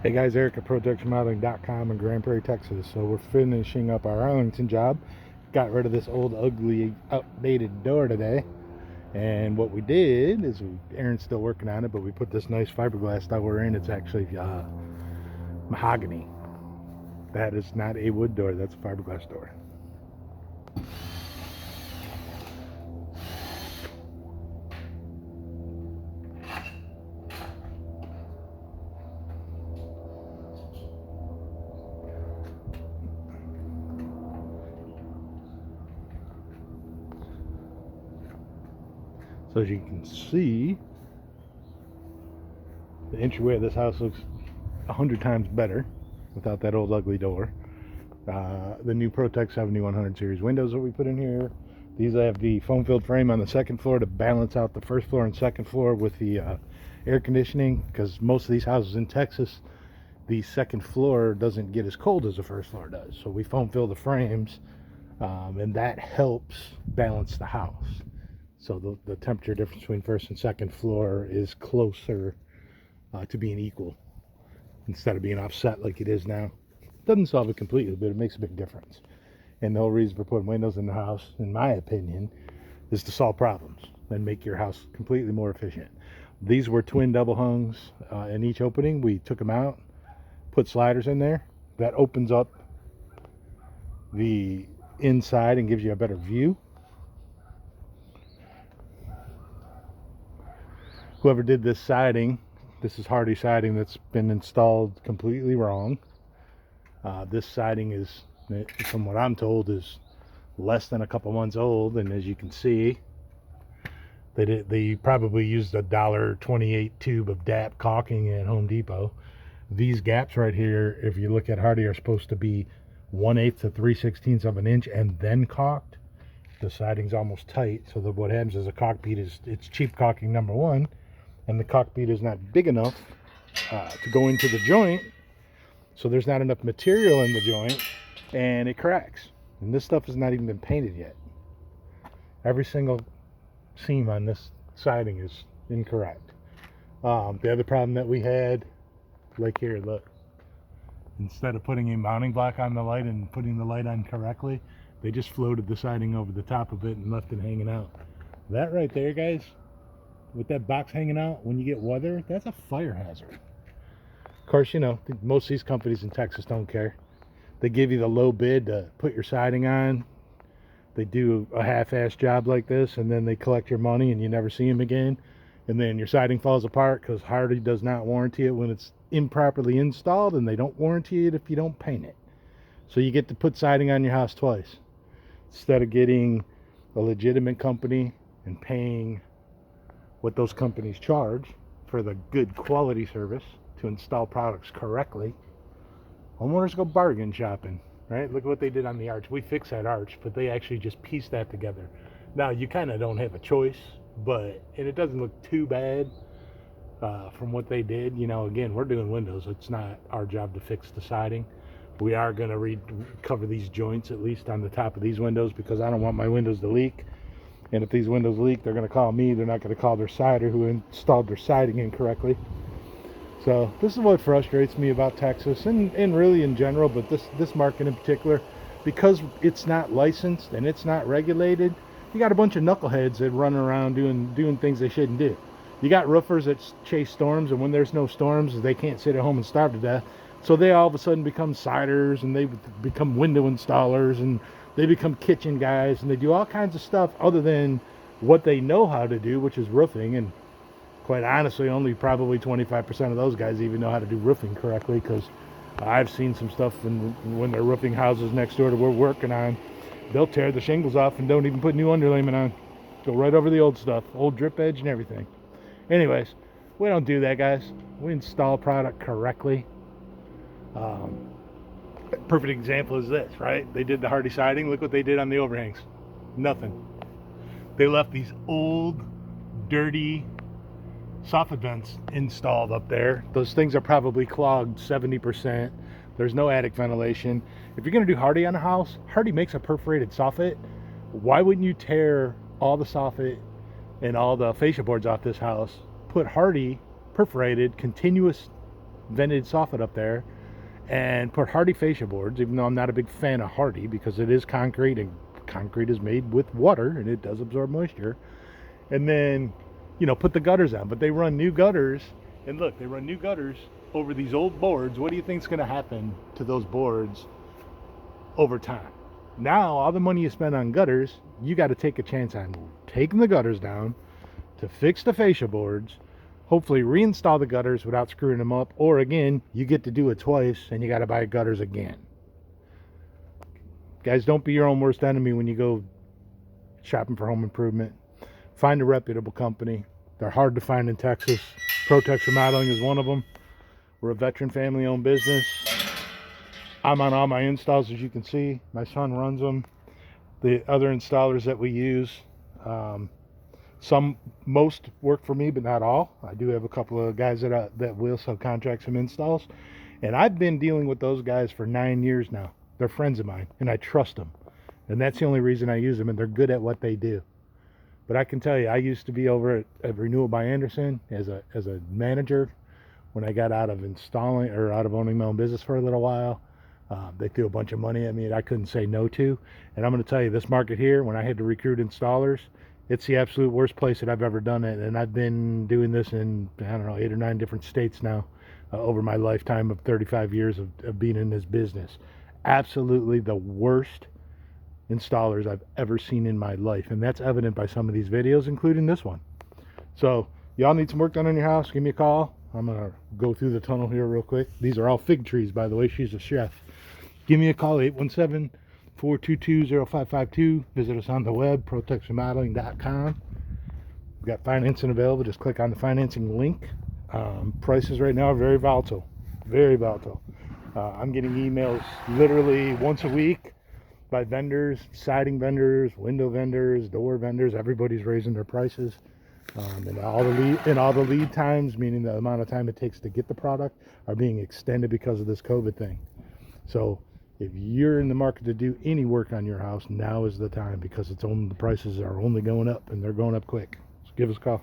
Hey guys, Eric at ProTextureModeling.com in Grand Prairie, Texas. So we're finishing up our Arlington job. Got rid of this old, ugly, outdated door today. And what we did is, Aaron's still working on it, but we put this nice fiberglass door in. It's actually mahogany. That is not a wood door, that's a fiberglass door. So as you can see, the entryway of this house looks 100 times better without that old ugly door. The new ProTech 7100 series windows that we put in here. These have the foam filled frame on the second floor to balance out the first floor and second floor with the air conditioning, because most of these houses in Texas, the second floor doesn't get as cold as the first floor does. So we foam fill the frames, and that helps balance the house. So the temperature difference between first and second floor is closer to being equal instead of being offset like it is now. Doesn't solve it completely, but it makes a big difference. And the whole reason for putting windows in the house, in my opinion, is to solve problems and make your house completely more efficient. These were twin double hungs in each opening. We took them out, put sliders in there. That opens up the inside and gives you a better view. Whoever did this siding, this is hardy siding that's been installed completely wrong. This siding is, from what I'm told, is less than a couple months old, and as you can see, they probably used a $1.28 tube of DAP caulking at Home Depot. These gaps right here, if you look at hardy, are supposed to be 1/8 to 3/16 of an inch and then caulked. The siding's almost tight, so that what happens is a caulk bead it's cheap caulking, number one, and the caulk bead is not big enough to go into the joint, so there's not enough material in the joint, and it cracks. And this stuff has not even been painted yet. Every single seam on this siding is incorrect. The other problem that we had, like here, look, instead of putting a mounting block on the light and putting the light on correctly, they just floated the siding over the top of it and left it hanging out. That right there, guys, with that box hanging out, when you get weather, that's a fire hazard. Of course, you know, most of these companies in Texas don't care. They give you the low bid to put your siding on. They do a half-assed job like this, and then they collect your money and you never see them again. And then your siding falls apart because Hardy does not warranty it when it's improperly installed, and they don't warranty it if you don't paint it. So you get to put siding on your house twice. Instead of getting a legitimate company and paying what those companies charge for the good quality service to install products correctly, homeowners go bargain shopping, right? Look at what they did on the arch. We fixed that arch, but they actually just pieced that together. Now, you kind of don't have a choice, and it doesn't look too bad from what they did. You know, again, we're doing windows. It's not our job to fix the siding. We are going to cover these joints, at least on the top of these windows, because I don't want my windows to leak. And if these windows leak, they're going to call me. They're not going to call their sider who installed their siding incorrectly. So this is what frustrates me about Texas, and really in general, but this market in particular, because it's not licensed and it's not regulated. You got a bunch of knuckleheads that run around doing things they shouldn't do. You got roofers that chase storms, and when there's no storms, they can't sit at home and starve to death. So they all of a sudden become siders, and they become window installers, and they become kitchen guys, and they do all kinds of stuff other than what they know how to do, which is roofing. And quite honestly, only probably 25% of those guys even know how to do roofing correctly, because I've seen some stuff when they're roofing houses next door to where we're working on. They'll tear the shingles off and don't even put new underlayment on. Go right over the old stuff, old drip edge and everything. Anyways, we don't do that, guys. We install product correctly. Perfect example is this, right? They did the hardy siding. Look what they did on the overhangs. Nothing. They left these old, dirty soffit vents installed up there. Those things are probably clogged 70%. There's no attic ventilation. If you're going to do hardy on a house, hardy makes a perforated soffit. Why wouldn't you tear all the soffit and all the fascia boards off this house, put hardy perforated continuous vented soffit up there and put hardy fascia boards, even though I'm not a big fan of hardy because it is concrete, and concrete is made with water and it does absorb moisture. And then, you know, put the gutters on. But they run new gutters, and look, they run new gutters over these old boards. What do you think is going to happen to those boards over time? Now, all the money you spend on gutters, you got to take a chance on taking the gutters down to fix the fascia boards, hopefully reinstall the gutters without screwing them up, or again, you get to do it twice and you got to buy gutters again. Guys, don't be your own worst enemy when you go shopping for home improvement. Find a reputable company. They're hard to find in Texas. Protex Remodeling is one of them. We're a veteran family-owned business. I'm on all my installs, as you can see. My son runs them. The other installers that we use, most work for me, but not all. I do have a couple of guys that will subcontract some installs, and I've been dealing with those guys for 9 years now. They're friends of mine, and I trust them, and that's the only reason I use them, and they're good at what they do. But I can tell you, I used to be over at Renewal by Anderson as a manager when I got out of owning my own business for a little while. They threw a bunch of money at me that I couldn't say no to. And I'm going to tell you, this market here, when I had to recruit installers, it's the absolute worst place that I've ever done it. And I've been doing this in, I don't know, 8 or 9 different states now over my lifetime of 35 years of being in this business. Absolutely the worst installers I've ever seen in my life. And that's evident by some of these videos, including this one. So y'all need some work done on your house, give me a call. I'm going to go through the tunnel here real quick. These are all fig trees, by the way. She's a chef. Give me a call, 817-422-0552. Visit us on the web, protexremodeling.com. We've got financing available. Just click on the financing link. Prices right now are very volatile. Very volatile. I'm getting emails literally once a week by vendors, siding vendors, window vendors, door vendors. Everybody's raising their prices. And all the lead times, meaning the amount of time it takes to get the product, are being extended because of this COVID thing. So if you're in the market to do any work on your house, now is the time, because the prices are only going up, and they're going up quick. So give us a call.